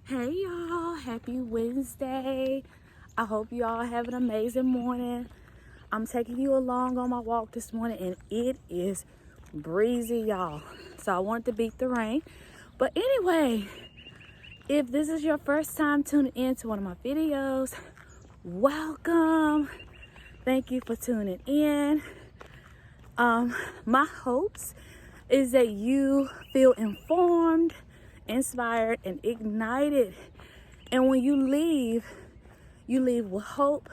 Hey y'all, happy Wednesday. I hope you all have an amazing morning. I'm taking you along on my walk this morning and it is breezy, y'all. So I wanted to beat the rain. But anyway, if this is your first time tuning in to one of my videos, welcome. Thank you for tuning in. My hopes is that you feel informed, inspired, and ignited. And when you leave with hope,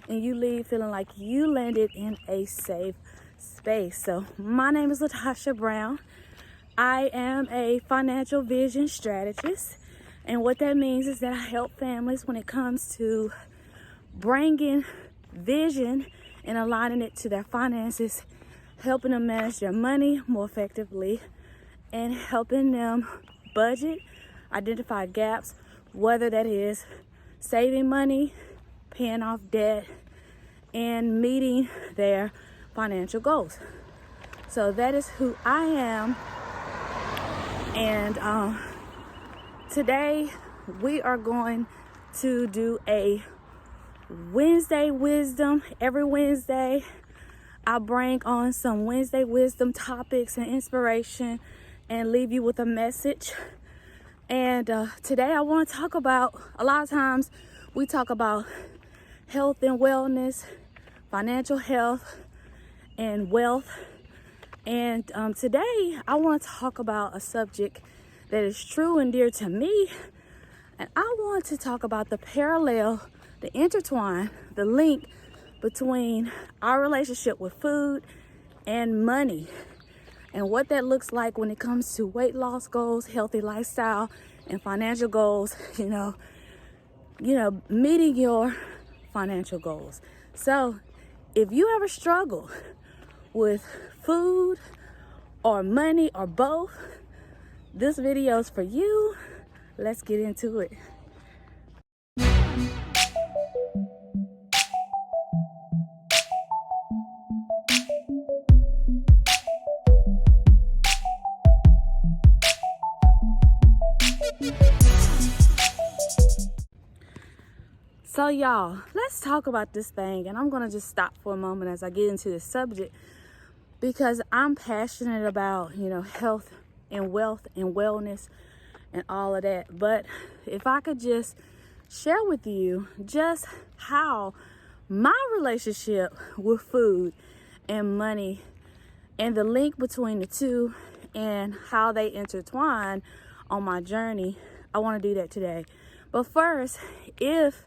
and you leave feeling like you landed in a safe space. So my name is Latasha Brown. I am a financial vision strategist. And what that means is that I help families when it comes to bringing vision and aligning it to their finances, helping them manage their money more effectively, and helping them budget, identify gaps, whether that is saving money, paying off debt, and meeting their financial goals. So that is who I am. And today we are going to do a Wednesday wisdom. Every Wednesday I bring on some Wednesday wisdom topics and inspiration and leave you with a message. And today I want to talk about, a lot of times we talk about health and wellness, financial health and wealth. And today I want to talk about a subject that is true and dear to me. And I want to talk about the parallel, the intertwine, the link between our relationship with food and money, and what that looks like when it comes to weight loss goals, healthy lifestyle, and financial goals, meeting your financial goals. So if you ever struggle with food or money or both, this video is for you. Let's get into it. So y'all, let's talk about this thing, and I'm gonna just stop for a moment as I get into this subject, because I'm passionate about, health and wealth and wellness and all of that. But if I could just share with you just how my relationship with food and money and the link between the two and how they intertwine on my journey, I want to do that today. But first, if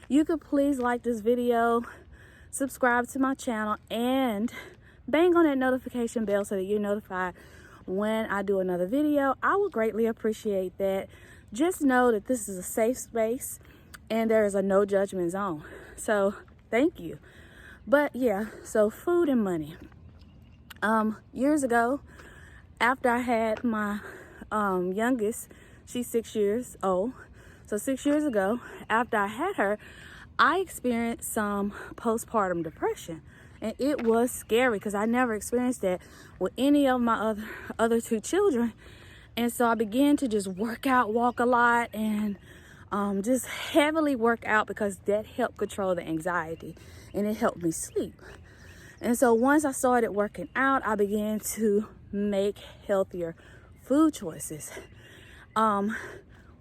you could please like this video, subscribe to my channel, and bang on that notification bell so that you're notified when I do another video. I would greatly appreciate that. Just know that this is a safe space and there is a no judgment zone. So thank you. But yeah, so food and money. Years ago, after I had my youngest, she's 6 years old. So 6 years ago, after I had her, I experienced some postpartum depression. And it was scary because I never experienced that with any of my other two children. And so I began to just work out, walk a lot, and just heavily work out, because that helped control the anxiety and it helped me sleep. And so once I started working out, I began to make healthier food choices.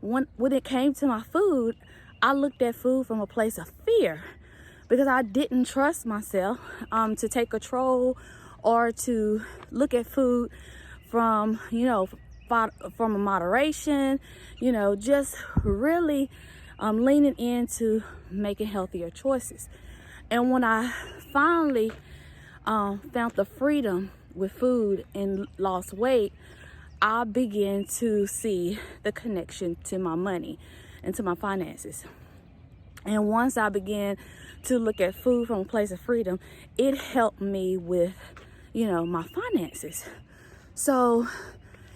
When it came to my food, I looked at food from a place of fear, because I didn't trust myself to take control or to look at food from, from a moderation, just really leaning into making healthier choices. And when I finally found the freedom with food and lost weight, I began to see the connection to my money and to my finances. And once I began to look at food from a place of freedom, it helped me with, my finances. So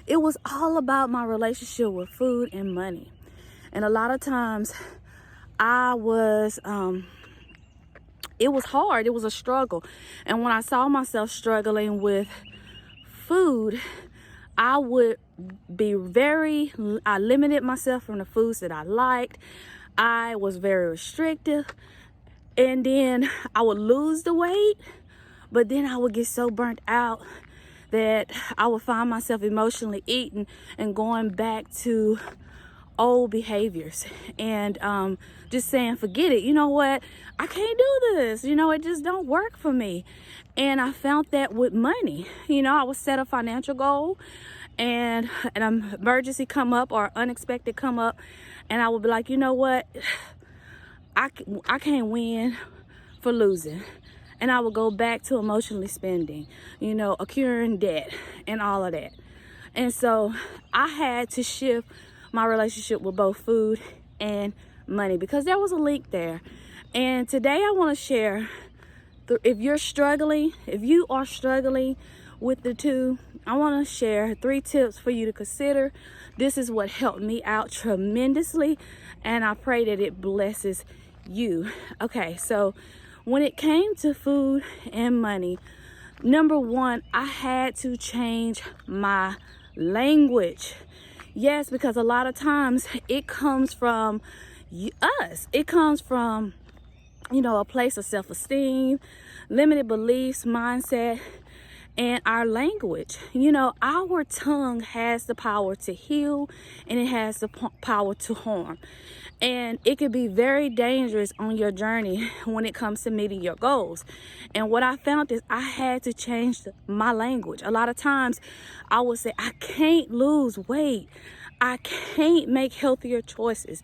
it was all about my relationship with food and money. And a lot of times it was hard. It was a struggle. And when I saw myself struggling with food, I would I limited myself from the foods that I liked. I was very restrictive. And then I would lose the weight, but then I would get so burnt out that I would find myself emotionally eating and going back to old behaviors and just saying, forget it. You know what? I can't do this. It just don't work for me. And I found that with money. I would set a financial goal and an emergency come up or unexpected come up, and I would be like, you know what? I can't win for losing. And I would go back to emotionally spending, accruing debt and all of that. And so I had to shift my relationship with both food and money because there was a link there. And today I want to share, if you are struggling with the two, I want to share 3 tips for you to consider. This is what helped me out tremendously, and I pray that it blesses you. Okay, so when it came to food and money, number 1, I had to change my language. Yes, because a lot of times it comes from us. It comes from, a place of self-esteem, limited beliefs, mindset, and our language. Our tongue has the power to heal, and it has the power to harm. And it could be very dangerous on your journey when it comes to meeting your goals. And what I found is I had to change my language. A lot of times I would say, I can't lose weight. I can't make healthier choices.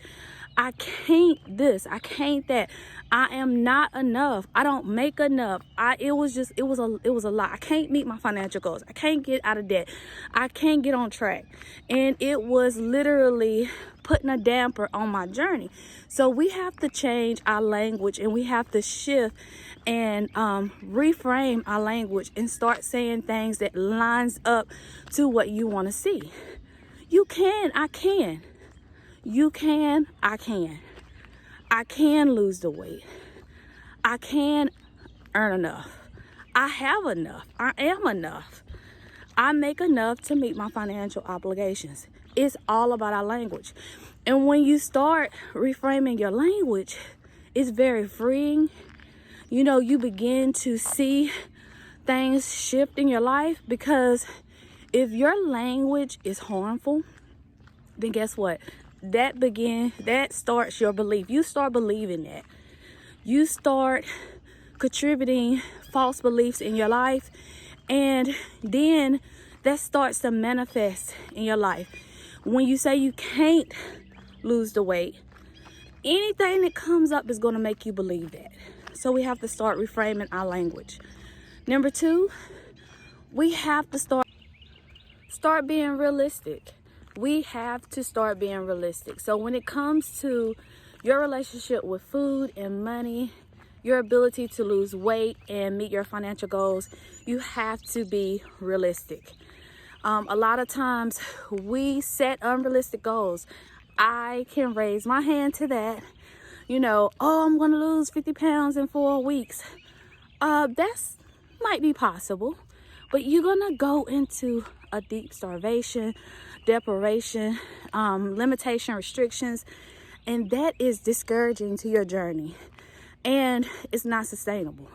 I can't this. I can't that. I am not enough. I don't make enough. It was a lot. I can't meet my financial goals. I can't get out of debt. I can't get on track. And it was literally putting a damper on my journey. So we have to change our language, and we have to shift and reframe our language and start saying things that lines up to what you want to see. You can, I can. You can, I can. I can lose the weight. I can earn enough. I have enough. I am enough. I make enough to meet my financial obligations. It's all about our language. And when you start reframing your language, it's very freeing. You begin to see things shift in your life, because if your language is harmful, then guess what? That starts your belief. You start believing that. You start contributing false beliefs in your life, and then that starts to manifest in your life. When you say you can't lose the weight, anything that comes up is going to make you believe that. So we have to start reframing our language. Number 2, we have to start being realistic. We have to start being realistic. So when it comes to your relationship with food and money, your ability to lose weight and meet your financial goals, you have to be realistic. A lot of times we set unrealistic goals. I can raise my hand to that. I'm going to lose 50 pounds in 4 weeks. That's might be possible, but you're going to go into a deep starvation, deprivation, limitation, restrictions, and that is discouraging to your journey, and it's not sustainable.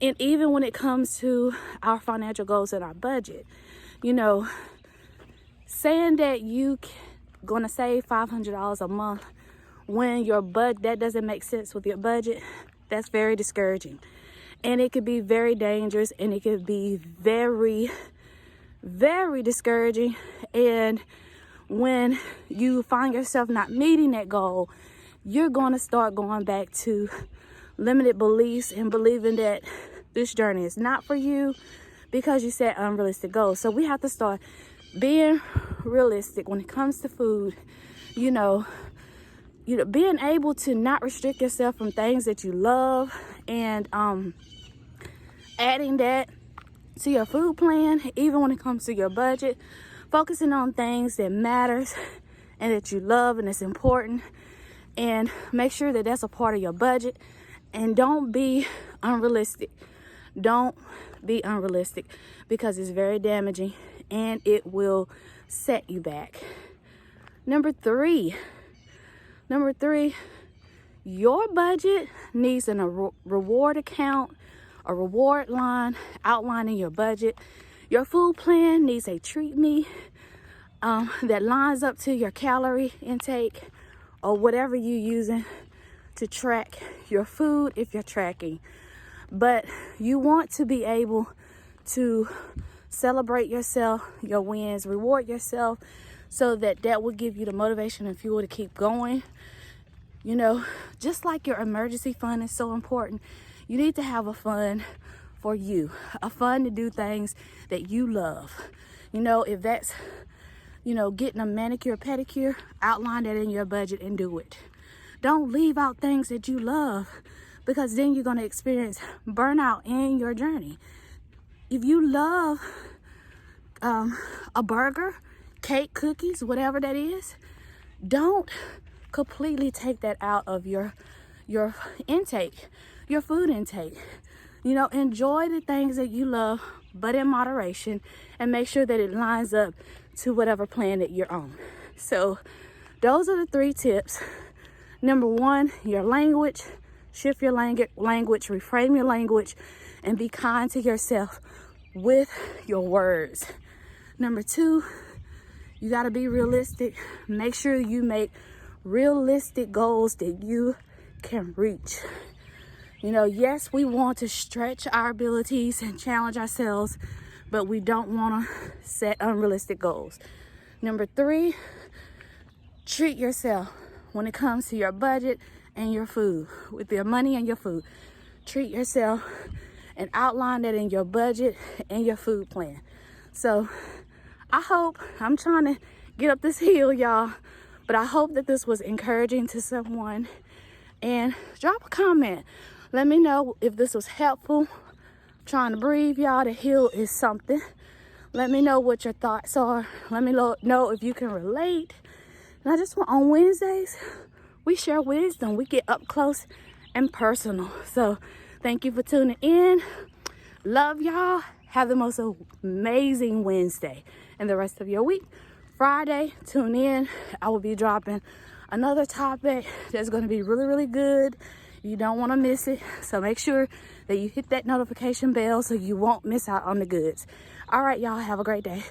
And even when it comes to our financial goals and our budget, saying that you gonna save $500 a month when that doesn't make sense with your budget, that's very discouraging. And it could be very dangerous, and it could be very, very discouraging. And when you find yourself not meeting that goal, you're going to start going back to limited beliefs and believing that this journey is not for you because you set unrealistic goals. So we have to start being realistic when it comes to food. Being able to not restrict yourself from things that you love, and adding that to your food plan, even when it comes to your budget, focusing on things that matters and that you love and it's important, and make sure that that's a part of your budget. And don't be unrealistic. Don't be unrealistic, because it's very damaging and it will set you back. Number three, your budget needs a reward account, a reward line outlining your budget. Your food plan needs a treat me that lines up to your calorie intake or whatever you're using to track your food if you're tracking. But you want to be able to celebrate yourself, your wins, reward yourself, so that will give you the motivation and fuel to keep going. You know, just like your emergency fund is so important, you need to have a fund for you, a fund to do things that you love. You know, if that's, getting a manicure, pedicure, outline that in your budget and do it. Don't leave out things that you love, because then you're going to experience burnout in your journey. If you love a burger, cake, cookies, whatever that is, don't completely take that out of your intake, your food intake. Enjoy the things that you love, but in moderation, and make sure that it lines up to whatever plan that you're on. So those are the 3 tips. Number 1, your language. Shift your language, reframe your language, and be kind to yourself with your words. Number 2, you got to be realistic. Make sure you make realistic goals that you can reach. Yes, we want to stretch our abilities and challenge ourselves, but we don't want to set unrealistic goals. Number 3, treat yourself when it comes to your budget and your food, with your money and your food. Treat yourself and outline that in your budget and your food plan. So I'm trying to get up this hill, y'all, but I hope that this was encouraging to someone. And drop a comment. Let me know if this was helpful. I'm trying to breathe, y'all. The hill is something. Let me know what your thoughts are. Let me know if you can relate. And I just want, on Wednesdays, we share wisdom. We get up close and personal. So thank you for tuning in. Love y'all. Have the most amazing Wednesday and the rest of your week. Friday, tune in. I will be dropping another topic that's going to be really, really good. You don't want to miss it. So make sure that you hit that notification bell so you won't miss out on the goods. All right, y'all. Have a great day.